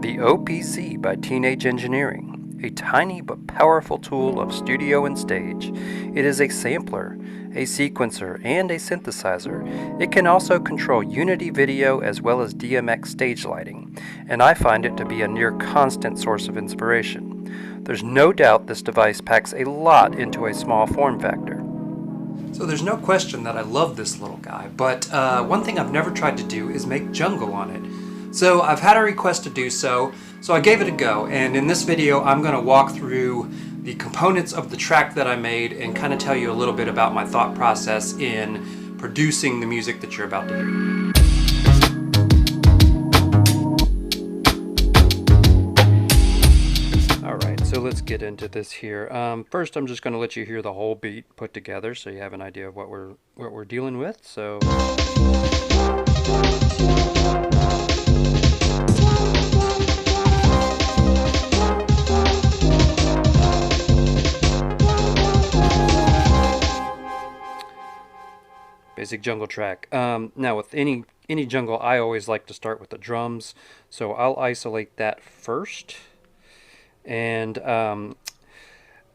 The OPC by Teenage Engineering, a tiny but powerful tool of studio and stage. It is a sampler, a sequencer, and a synthesizer. It can also control Unity video as well as DMX stage lighting, and I find it to be a near constant source of inspiration. There's no doubt this device packs a lot into a small form factor. So there's no question that I love this little guy, but one thing I've never tried to do is make jungle on it. So I've had a request to do so I gave it a go, and in this video I'm going to walk through the components of the track that I made and kind of tell you a little bit about my thought process in producing the music that you're about to hear. Alright, so let's get into this here. First I'm just going to let you hear the whole beat put together so you have an idea of what we're dealing with. So basic jungle track. Now with any jungle, I always like to start with the drums, so I'll isolate that first. And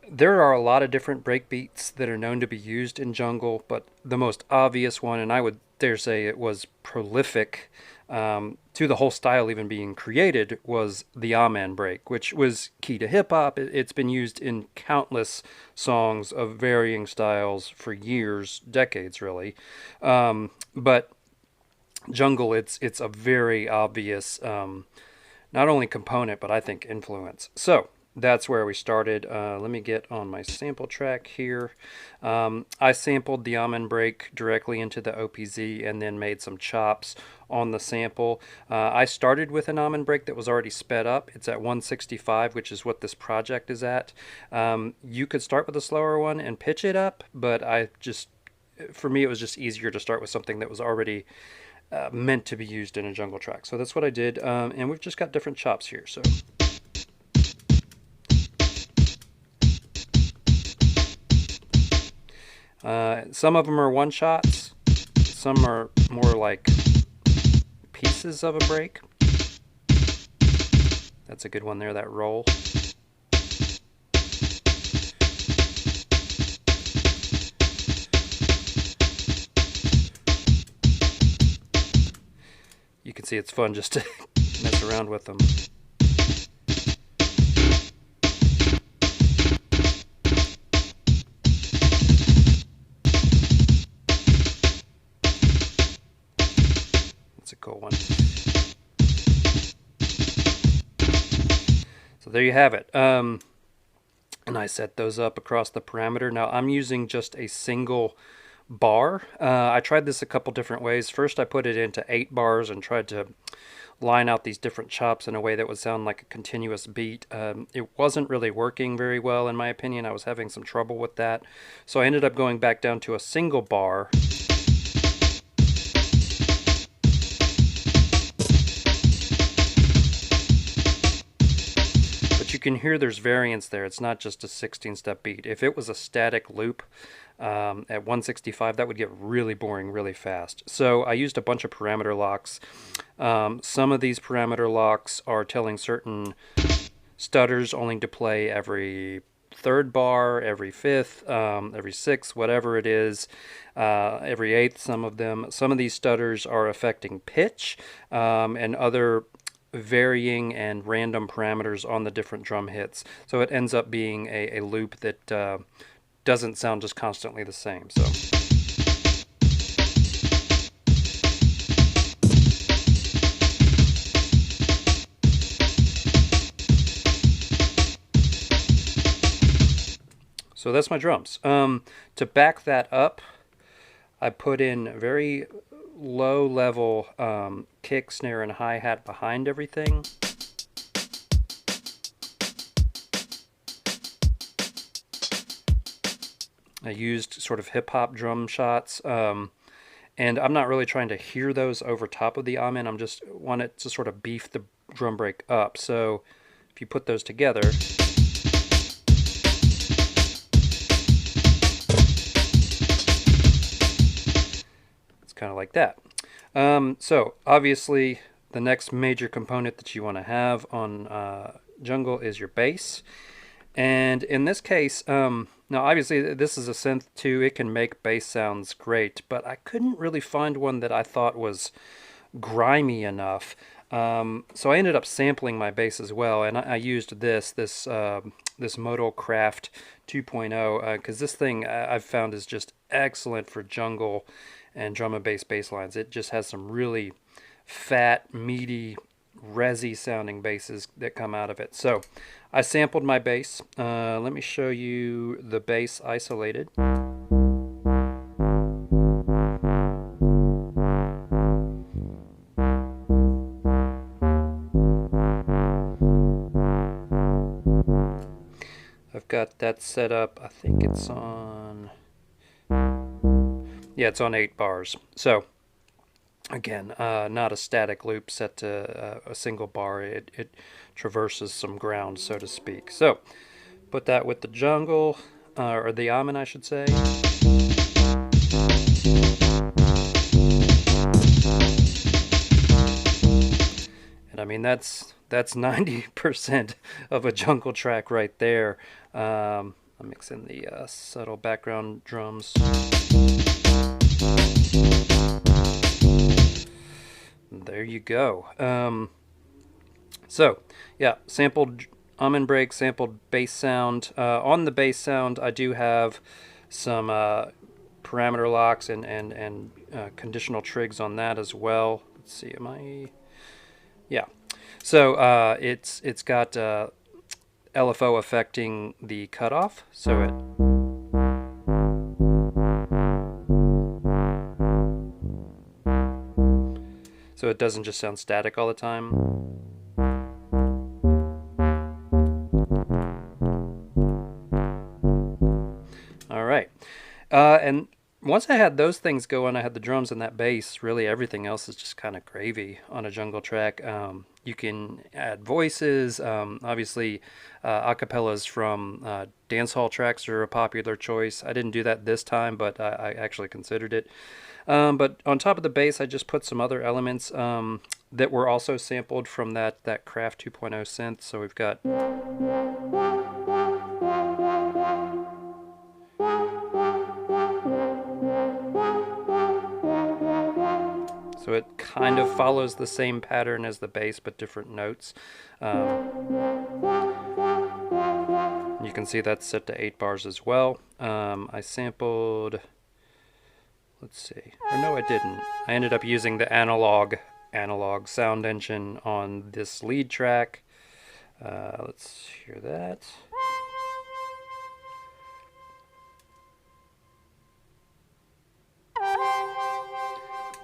there are a lot of different breakbeats that are known to be used in jungle, but the most obvious one, and I would dare say it was prolific to the whole style even being created, was the Amen break, which was key to hip-hop. It's been used in countless songs of varying styles for years, decades really. But jungle, it's a very obvious not only component, but I think influence. So that's where we started. Let me get on my sample track here. I sampled the Amen break directly into the OPZ and then made some chops on the sample. I started with an Amen break that was already sped up. It's at 165, which is what this project is at. You could start with a slower one and pitch it up, but for me it was just easier to start with something that was already meant to be used in a jungle track. So that's what I did, and we've just got different chops here. So some of them are one shots, some are more like pieces of a break. That's a good one there, that roll. You can see it's fun just to mess around with them. That's a cool one. So there you have it. And I set those up across the parameter. Now I'm using just a single bar. I tried this a couple different ways. First I put it into 8 bars and tried to line out these different chops in a way that would sound like a continuous beat. It wasn't really working very well in my opinion. I was having some trouble with that. So I ended up going back down to a single bar. But you can hear there's variance there. It's not just a 16-step beat. If it was a static loop, at 165, that would get really boring really fast. So I used a bunch of parameter locks. Some of these parameter locks are telling certain stutters only to play every 3rd bar, every 5th, every 6th, whatever it is, every 8th, some of them. Some of these stutters are affecting pitch and other varying and random parameters on the different drum hits. So it ends up being a loop that doesn't sound just constantly the same. So that's my drums. To back that up, I put in very low level kick, snare, and hi-hat behind everything. I used sort of hip-hop drum shots, and I'm not really trying to hear those over top of the Amen. I'm just want it to sort of beef the drum break up. So if you put those together, it's kind of like that. So obviously the next major component that you want to have on jungle is your bass. And in this case, now obviously this is a synth too. It can make bass sounds great, but I couldn't really find one that I thought was grimy enough. So I ended up sampling my bass as well, and I used this Moto Craft 2.0 because this thing I've found is just excellent for jungle and drum and bass lines. It just has some really fat, meaty, resi sounding basses that come out of it. So I sampled my bass. Let me show you the bass isolated. I've got that set up. I think it's on, yeah, it's on 8 bars. So again, not a static loop set to a single bar. It traverses some ground, so to speak. So put that with the jungle, or the almond, I should say. And I mean, that's 90% of a jungle track right there. I'm mixing the subtle background drums. There you go. So yeah, sampled almond break, sampled bass sound. On the bass sound, I do have some parameter locks and conditional trigs on that as well. Let's see, am I? Yeah. So it's got LFO affecting the cutoff, so it doesn't just sound static all the time. All right, and once I had those things going, I had the drums and that bass, really everything else is just kind of gravy on a jungle track. You can add voices. Obviously, acapellas from dance hall tracks are a popular choice. I didn't do that this time, but I actually considered it. But on top of the bass, I just put some other elements that were also sampled from that Craft 2.0 synth. So we've got... So it kind of follows the same pattern as the bass, but different notes. You can see that's set to 8 bars as well. I sampled, let's see, or no I didn't. I ended up using the analog sound engine on this lead track. Let's hear that.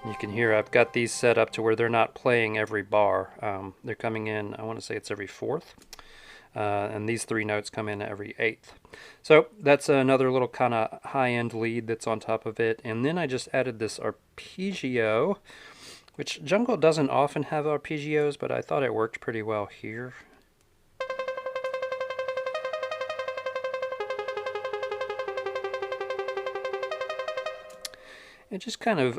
You can hear I've got these set up to where they're not playing every bar. They're coming in, I want to say it's every 4th. And these 3 notes come in every 8th. So that's another little kind of high-end lead that's on top of it. And then I just added this arpeggio, which jungle doesn't often have arpeggios, but I thought it worked pretty well here. It just kind of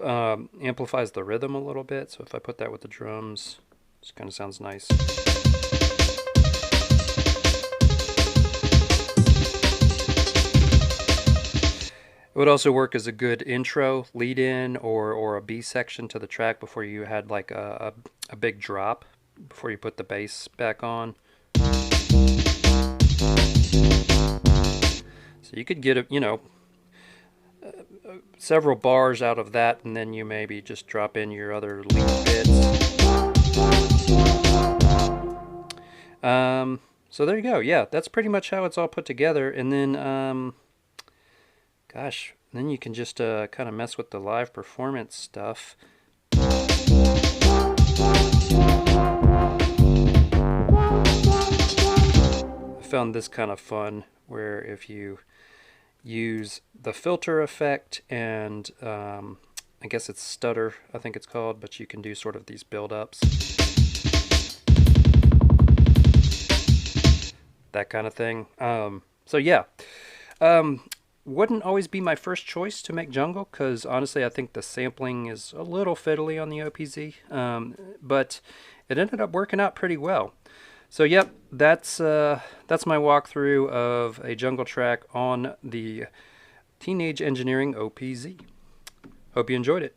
amplifies the rhythm a little bit, so if I put that with the drums, it just kind of sounds nice. It would also work as a good intro, lead-in, or a B section to the track before you had like a big drop, before you put the bass back on. So you could get, several bars out of that, and then you maybe just drop in your other lead bits. So there you go. Yeah, that's pretty much how it's all put together. And then, gosh, then you can just kind of mess with the live performance stuff. I found this kind of fun, where if you use the filter effect and I guess it's stutter, I think it's called, but you can do sort of these build-ups, that kind of thing. So yeah, wouldn't always be my first choice to make jungle because honestly I think the sampling is a little fiddly on the OPZ, but it ended up working out pretty well. So yep, that's my walkthrough of a jungle track on the Teenage Engineering OPZ. Hope you enjoyed it.